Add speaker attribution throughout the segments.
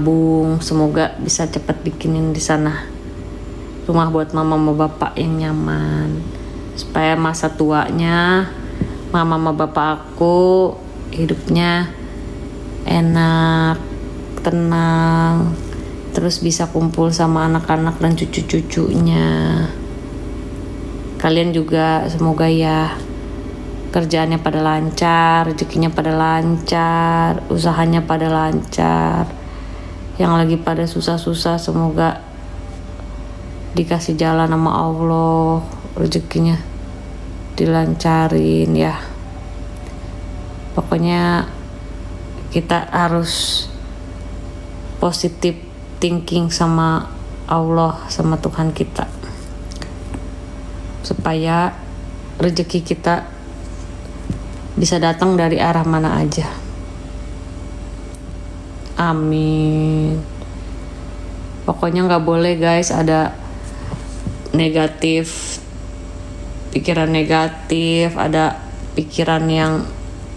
Speaker 1: Bung, semoga bisa cepat bikinin di sana rumah buat mama sama bapak yang nyaman, supaya masa tuanya mama sama bapak aku hidupnya enak, tenang, terus bisa kumpul sama anak-anak dan cucu-cucunya. Kalian juga semoga ya kerjaannya pada lancar, rezekinya pada lancar, usahanya pada lancar. Yang lagi pada susah-susah semoga dikasih jalan sama Allah, rezekinya dilancarin ya. Pokoknya kita harus positif thinking sama Allah, sama Tuhan kita, supaya rezeki kita bisa datang dari arah mana aja. Amin. Pokoknya gak boleh guys ada negatif, pikiran negatif, ada pikiran yang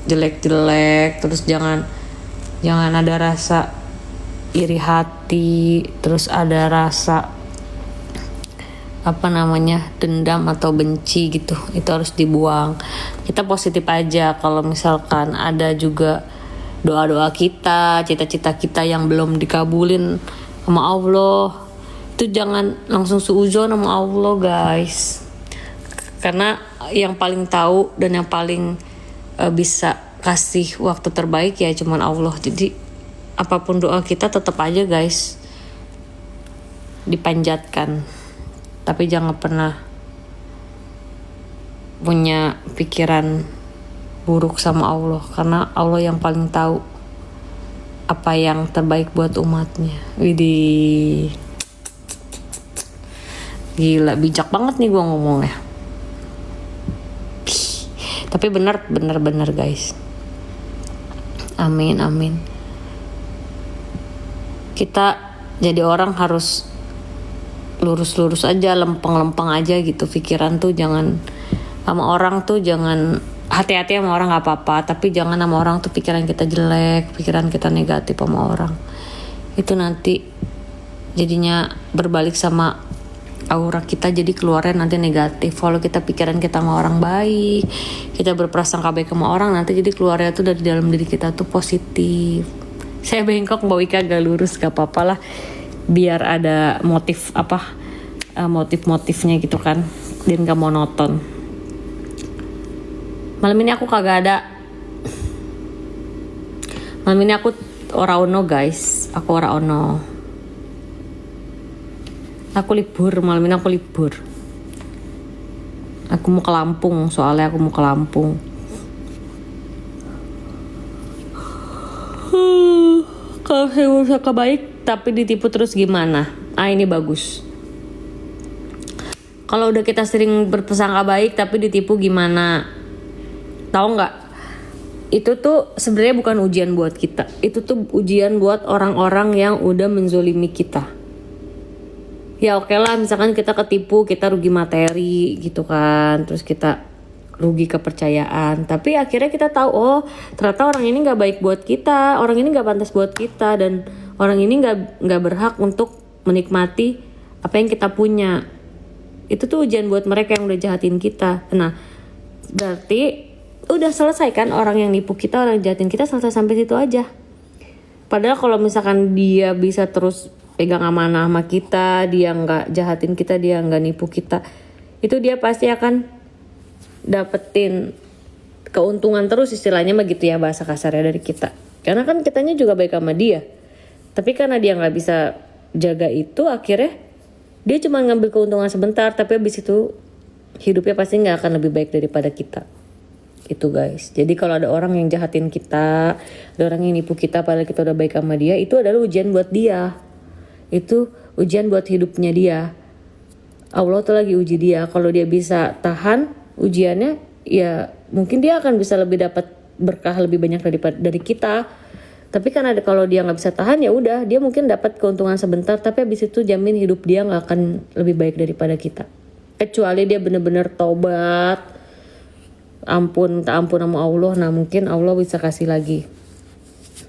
Speaker 1: jelek-jelek. Terus jangan ada rasa iri hati, terus ada rasa dendam atau benci gitu. Itu harus dibuang. Kita positif aja. Kalau misalkan ada juga doa-doa kita, cita-cita kita yang belum dikabulin sama Allah, itu jangan langsung suuzon sama Allah guys, karena yang paling tahu dan yang paling bisa kasih waktu terbaik ya cuman Allah. Jadi apapun doa kita tetap aja guys dipanjatkan, tapi jangan pernah punya pikiran buruk sama Allah, karena Allah yang paling tahu apa yang terbaik buat umatnya. Widih, gila bijak banget nih gua ngomongnya. Tapi benar guys. Amin. Kita jadi orang harus lurus aja, lempeng aja gitu pikiran tuh. Jangan sama orang tuh, jangan hati-hati sama orang gak apa-apa, tapi jangan sama orang tuh pikiran kita jelek, pikiran kita negatif sama orang. Itu nanti jadinya berbalik sama aura kita, jadi keluarnya nanti negatif. Kalau kita pikiran kita sama orang baik, kita berprasangka baik sama orang, nanti jadi keluarnya tuh dari dalam diri kita tuh positif. Saya bengkok, Mbak Wika agak lurus, gak apa-apa lah, biar ada motif-motifnya gitu kan, dan gak monoton. Malam ini aku kagak ada. Malam ini aku ora ono guys, aku ora ono. Aku libur, malam ini aku libur. Aku mau ke Lampung, soalnya aku mau ke Lampung. Kalau saya usaha baik tapi ditipu terus gimana? Ini bagus. Kalau udah kita sering berprasangka baik tapi ditipu gimana? Tahu nggak? Itu tuh sebenarnya bukan ujian buat kita. Itu tuh ujian buat orang-orang yang udah menzolimi kita. Ya oke lah, misalkan kita ketipu, kita rugi materi gitu kan, terus kita rugi kepercayaan, tapi akhirnya kita tahu, oh ternyata orang ini nggak baik buat kita, orang ini nggak pantas buat kita, dan orang ini nggak berhak untuk menikmati apa yang kita punya. Itu tuh ujian buat mereka yang udah jahatin kita. Nah berarti udah selesai kan, orang yang nipu kita, orang yang jahatin kita, selesai sampai situ aja. Padahal kalau misalkan dia bisa terus pegang amanah sama kita, dia nggak jahatin kita, dia nggak nipu kita, itu dia pasti akan dapetin keuntungan terus, istilahnya begitu ya, bahasa kasarnya dari kita. Karena kan kitanya juga baik sama dia, tapi karena dia nggak bisa jaga itu, akhirnya dia cuma ngambil keuntungan sebentar, tapi habis itu hidupnya pasti nggak akan lebih baik daripada kita. Itu guys. Jadi kalau ada orang yang jahatin kita, ada orang yang nipu kita padahal kita udah baik sama dia, itu adalah ujian buat dia. Itu ujian buat hidupnya dia. Allah tuh lagi uji dia. Kalau dia bisa tahan ujiannya, ya mungkin dia akan bisa lebih dapat berkah lebih banyak dari kita. Tapi kan ada, kalau dia nggak bisa tahan, ya udah dia mungkin dapat keuntungan sebentar, tapi habis itu jamin hidup dia nggak akan lebih baik daripada kita. Kecuali dia benar-benar tobat, minta ampun sama Allah. Nah mungkin Allah bisa kasih lagi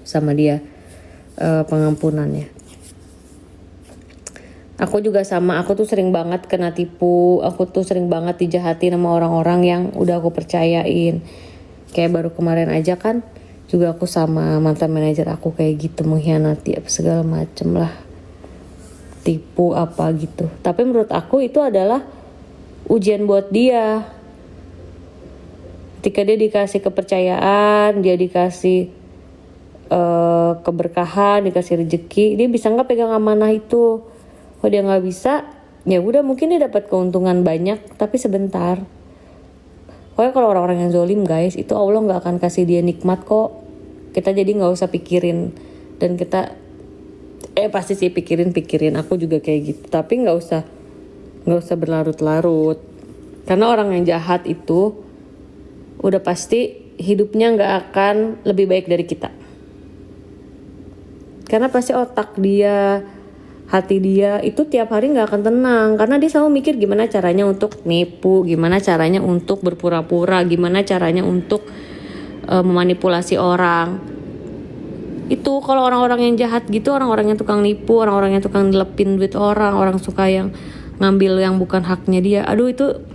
Speaker 1: sama dia. pengampunannya. Aku juga sama, aku tuh sering banget kena tipu, aku tuh sering banget dijahati sama orang-orang yang udah aku percayain. Kayak baru kemarin aja kan, juga aku sama mantan manajer aku kayak gitu, mengkhianati apa segala macem lah, tipu apa gitu. Tapi menurut aku itu adalah ujian buat dia. Ketika dia dikasih kepercayaan, dia dikasih keberkahan, dikasih rezeki, dia bisa nggak pegang amanah itu? Kalau dia nggak bisa, ya udah mungkin dia dapat keuntungan banyak, tapi sebentar. Pokoknya kalau orang-orang yang zolim guys, itu Allah nggak akan kasih dia nikmat kok. Kita jadi nggak usah pikirin, dan kita pasti sih pikirin. Aku juga kayak gitu, tapi nggak usah berlarut-larut. Karena orang yang jahat itu udah pasti hidupnya nggak akan lebih baik dari kita. Karena pasti otak dia, hati dia itu tiap hari gak akan tenang. Karena dia selalu mikir gimana caranya untuk nipu, gimana caranya untuk berpura-pura, gimana caranya untuk memanipulasi orang. Itu kalau orang-orang yang jahat gitu, orang-orang yang tukang nipu, orang-orang yang tukang ngelepin duit orang suka yang ngambil yang bukan haknya dia. Aduh, itu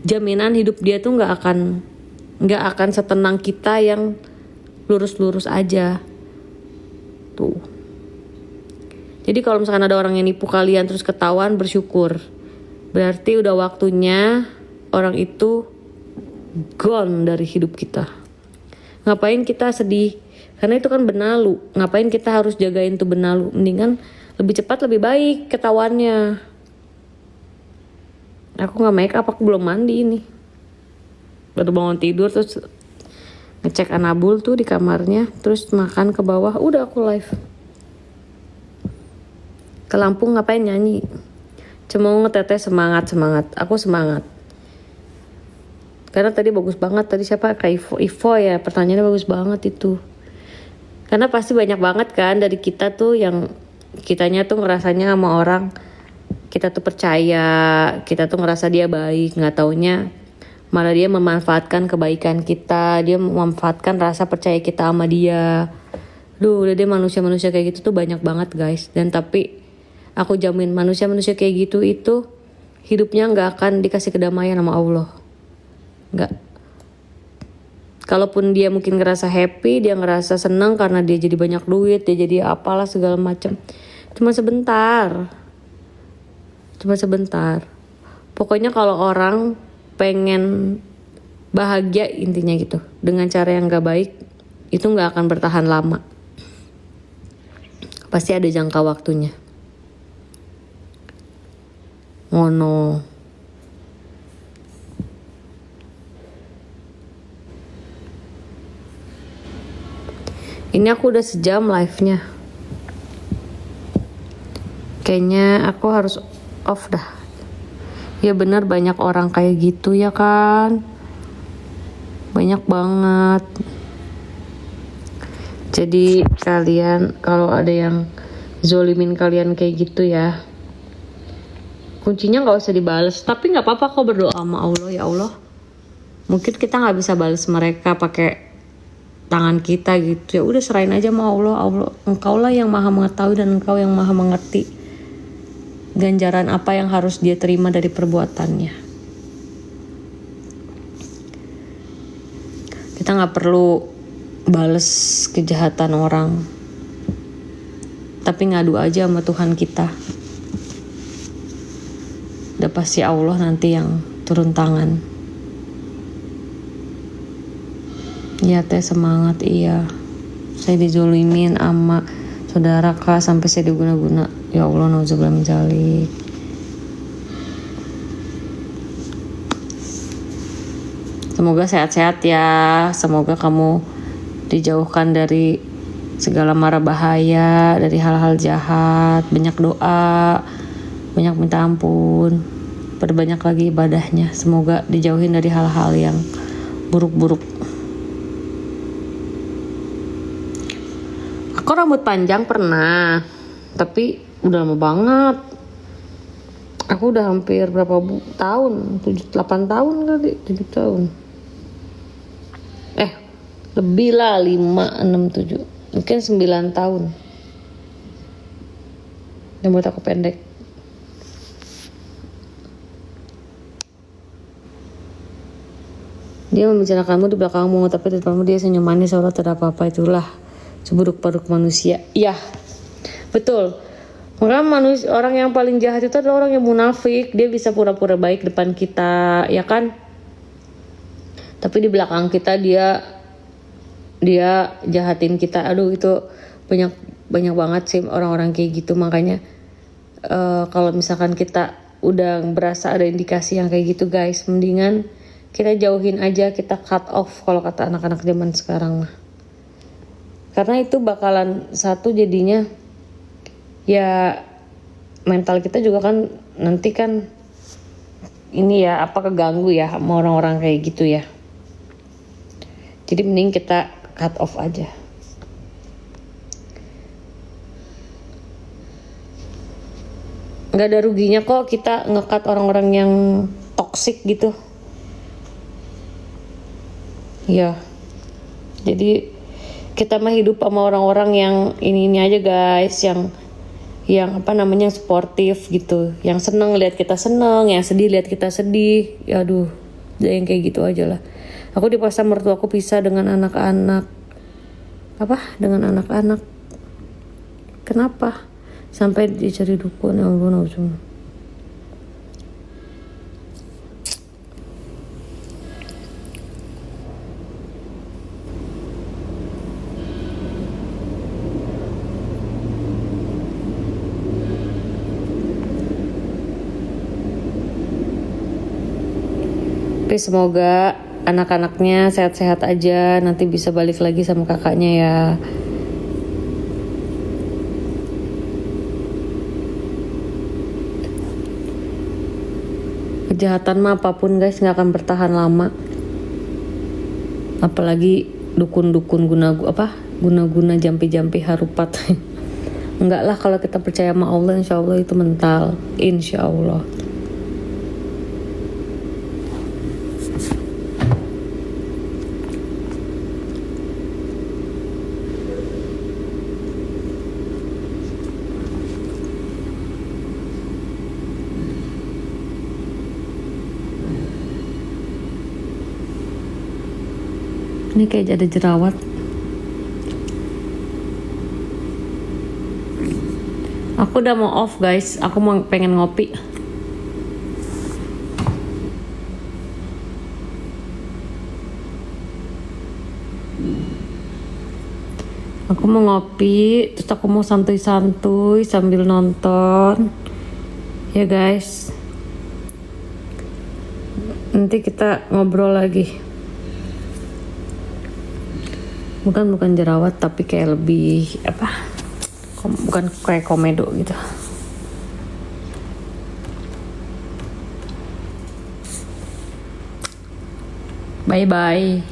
Speaker 1: jaminan hidup dia tuh gak akan setenang kita yang lurus-lurus aja. Tuh. Jadi kalau misalkan ada orang yang nipu kalian terus ketahuan, bersyukur. Berarti udah waktunya orang itu gone dari hidup kita. Ngapain kita sedih? Karena itu kan benalu. Ngapain kita harus jagain tuh benalu? Mendingan lebih cepat lebih baik ketahuannya. Aku gak make up, aku belum mandi ini. Baru bangun tidur terus ngecek Anabul tuh di kamarnya. Terus makan ke bawah, udah aku live. Ke Lampung ngapain nyanyi? Cuma ngeteteh semangat. Aku semangat. Karena tadi bagus banget. Tadi siapa? Kayak Ivo ya. Pertanyaannya bagus banget itu. Karena pasti banyak banget kan dari kita tuh yang kitanya tuh ngerasanya sama orang, kita tuh percaya, kita tuh ngerasa dia baik, nggak taunya malah dia memanfaatkan kebaikan kita, dia memanfaatkan rasa percaya kita sama dia. Duh, udah deh, manusia kayak gitu tuh banyak banget guys. Dan tapi aku jamin manusia kayak gitu itu hidupnya gak akan dikasih kedamaian sama Allah. Gak. Kalaupun dia mungkin ngerasa happy, dia ngerasa senang karena dia jadi banyak duit, dia jadi apalah segala macam. Cuma sebentar. Pokoknya kalau orang pengen bahagia intinya gitu, dengan cara yang gak baik, itu gak akan bertahan lama. Pasti ada jangka waktunya. Ngono. Ini aku udah sejam live-nya. Kayaknya aku harus off dah. Ya benar, banyak orang kayak gitu ya kan. Banyak banget. Jadi kalian kalau ada yang zolimin kalian kayak gitu ya, kuncinya gak usah dibales. Tapi gak apa-apa kok berdoa sama Allah. Ya Allah, mungkin kita gak bisa balas mereka pakai tangan kita gitu. Ya udah, serahin aja sama Allah. Allah, engkau lah yang maha mengetahui dan engkau yang maha mengerti ganjaran apa yang harus dia terima dari perbuatannya. Kita gak perlu bales kejahatan orang, tapi ngadu aja sama Tuhan kita. Udah pasti Allah nanti yang turun tangan. Ya teh, semangat. Iya, saya dizolimin sama saudara kak sampai saya diguna-guna. Ya Allah, nauzubillah min dzalik. Semoga sehat-sehat ya. Semoga kamu dijauhkan dari segala mara bahaya, dari hal-hal jahat. Banyak doa, banyak minta ampun, perbanyak lagi ibadahnya. Semoga dijauhin dari hal-hal yang buruk-buruk. Aku rambut panjang pernah, tapi udah lama banget. Aku udah hampir berapa tahun, 7-8 tahun kali, 7 tahun. Lebih lah, 5, 6, 7, mungkin 9 tahun. Rambut aku pendek. Dia membicarakanmu di belakangmu, tapi di depanmu dia senyum manis seolah tidak apa-apa. Itulah seburuk-buruk manusia. Iya, betul. Maka manusia, orang yang paling jahat itu adalah orang yang munafik. Dia bisa pura-pura baik depan kita, ya kan? Tapi di belakang kita dia jahatin kita. Aduh, itu banyak banget sih orang-orang kayak gitu. Makanya kalau misalkan kita udah berasa ada indikasi yang kayak gitu, guys, mendingan kita jauhin aja, kita cut off kalau kata anak-anak zaman sekarang mah. Karena itu bakalan satu jadinya ya mental kita juga kan nanti kan ini ya keganggu ya sama orang-orang kayak gitu ya. Jadi mending kita cut off aja. Nggak ada ruginya kok kita nge-cut orang-orang yang toksik gitu. Ya, jadi kita mah hidup sama orang-orang yang ini aja guys, yang sportif gitu, yang seneng lihat kita seneng, yang sedih lihat kita sedih. Ya aduh, yang kayak gitu aja lah. Aku dipaksa mertuaku pisah dengan anak-anak. Dengan anak-anak. Kenapa? Sampai dicari dukun, ya ampun, Tapi semoga anak-anaknya sehat-sehat aja, nanti bisa balik lagi sama kakaknya ya. Kejahatan mah apapun guys nggak akan bertahan lama. Apalagi dukun-dukun guna-guna jampi-jampi harupat. Enggak lah, kalau kita percaya sama Allah, insya Allah itu mental, insya Allah. Ini kayak ada jerawat. Aku udah mau off guys, aku mau pengen ngopi. Aku mau ngopi, terus aku mau santuy-santuy sambil nonton. Ya guys. Nanti kita ngobrol lagi. Bukan jerawat, tapi kayak lebih bukan kayak komedo gitu. Bye bye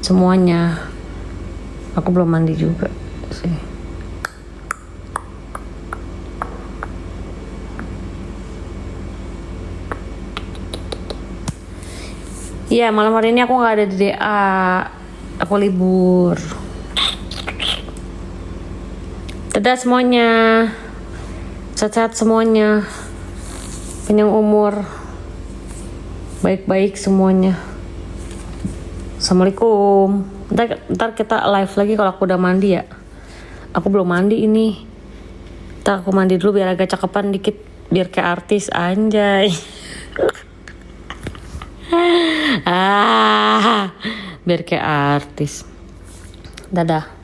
Speaker 1: semuanya. Aku belum mandi juga sih. Iya, malam hari ini aku nggak ada di DA. Aku libur. Dadah semuanya. Sehat-sehat semuanya. Panjang umur. Baik-baik semuanya. Assalamualaikum. Ntar kita live lagi kalau aku udah mandi ya. Aku belum mandi ini. Ntar aku mandi dulu biar agak cakepan dikit. Biar kayak artis, anjay. Biar kayak artis. Dadah.